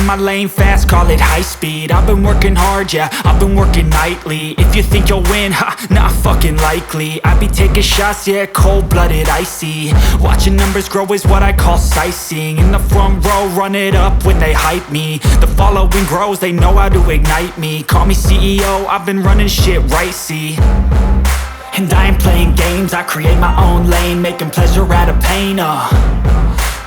my lane fast, call it high speed. I've been working hard, yeah, I've been working nightly. If you think you'll win, ha, not fucking likely. I be taking shots, yeah, cold-blooded, icy. Watching numbers grow is what I call sightseeing. In the front row, run it up when they hype me. The following grows, they know how to ignite me. Call me CEO, I've been running shit right, see. And I ain't playing games, I create my own lane, making pleasure out of pain,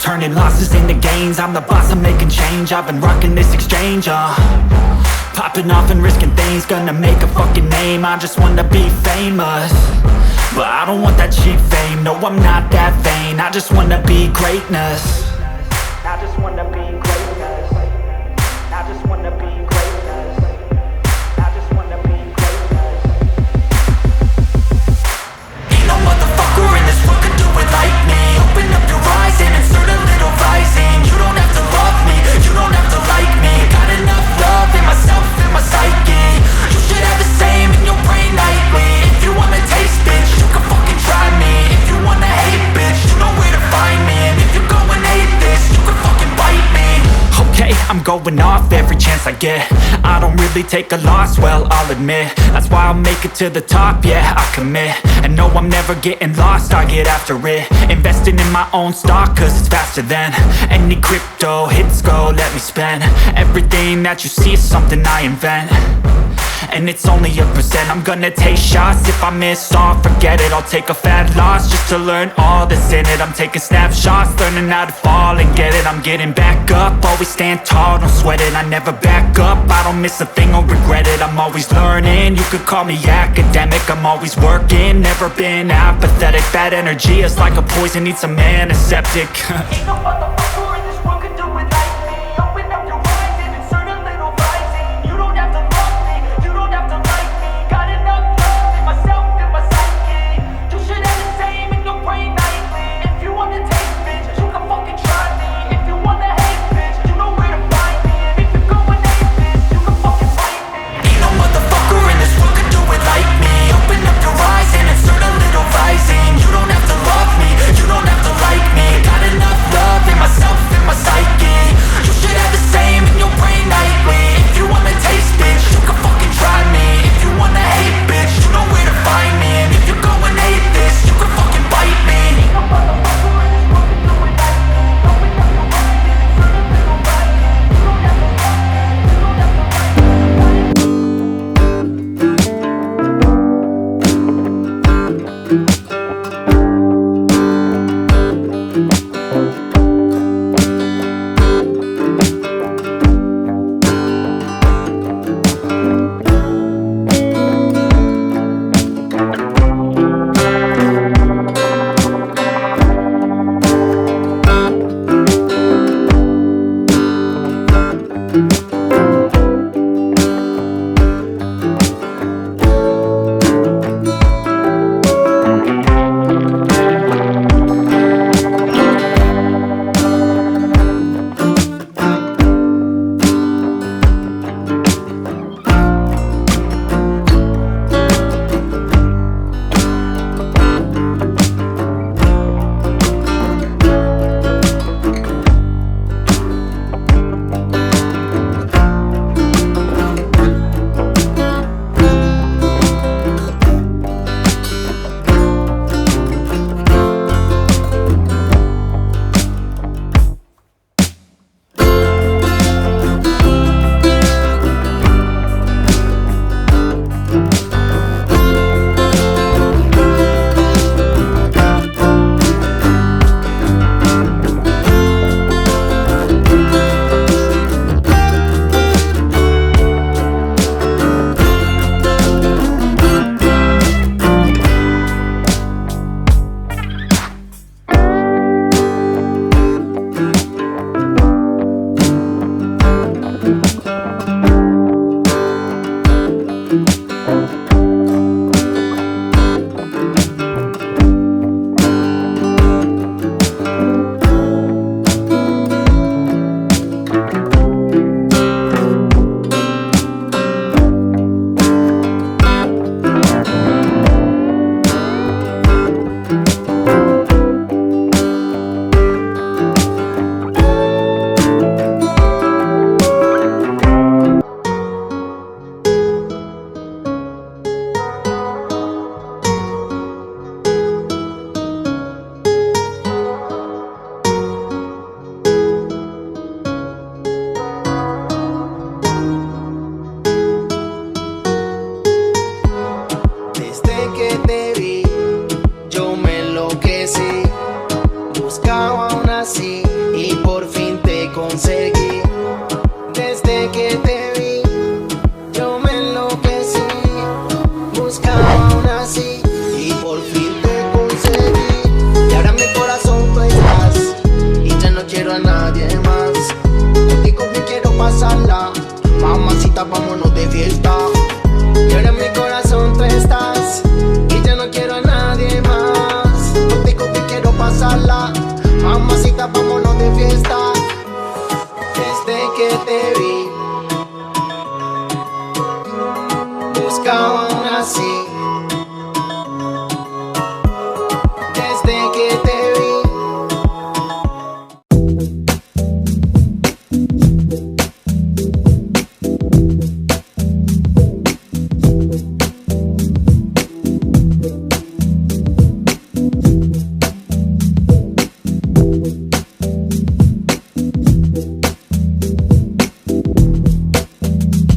turning losses into gains. I'm the boss, I'm making change. I've been rocking this exchange, popping off and risking things. Gonna make a fucking name, I just wanna be famous. But I don't want that cheap fame, no, I'm not that vain. I just wanna be greatness. I just wanna be greatness. I just wanna be greatness. I just wanna be greatness. Ain't no motherfucker in this world could do it like me. Open up your eyes and insert a little rising. You don't have to love me, you don't have to like me. Got enough love in myself, in my psyche. You should have the same in your brain nightly. If you wanna taste, bitch, you can fucking try me. If you wanna hate, bitch, you know where to find me. And if you're going hate, I'm going off every chance I get. I don't really take a loss, well, I'll admit. That's why I'll make it to the top, yeah, I commit. And no, I'm never getting lost, I get after it. Investing in my own stock, cause it's faster than any crypto hits go, let me spend. Everything that you see is something I invent, and it's only a percent. I'm gonna take shots, if I miss all, forget it. I'll take a fat loss just to learn all that's in it. I'm taking snapshots, learning how to fall and get it. I'm getting back up, always stand tall, don't sweat it. I never back up, I don't miss a thing or regret it. I'm always learning, you could call me academic. I'm always working, never been apathetic. Bad energy is like a poison, needs some antiseptic. Ain't no motherfucker in this world can do it like me. Open up your eyes and insert a little rising. You don't have to love me, you don't have to like me. Got enough love in myself and my psyche. You should have the same in your brain nightly. If you wanna taste, bitch, you can fucking try me. If you wanna hate, bitch, you know where to find me. And if you're going hate, bitch, you can fucking fight me. Ain't no motherfucker in this world can do it like me. Open up your eyes and insert a little rising. You don't have to love me, you don't have to like me. Got enough love in myself and my psyche. You should have the same in your brain nightly. If you wanna taste, bitch, you can fucking try me. If you wanna hate, bitch, you know where to find me. And if you're going hate this, you can fucking bite me. Ain't no motherfucker in this world can do it like me. Open up your eyes and insert a little rising. You don't have to love me, you don't have to like me. Mamacita, vámonos de fiesta.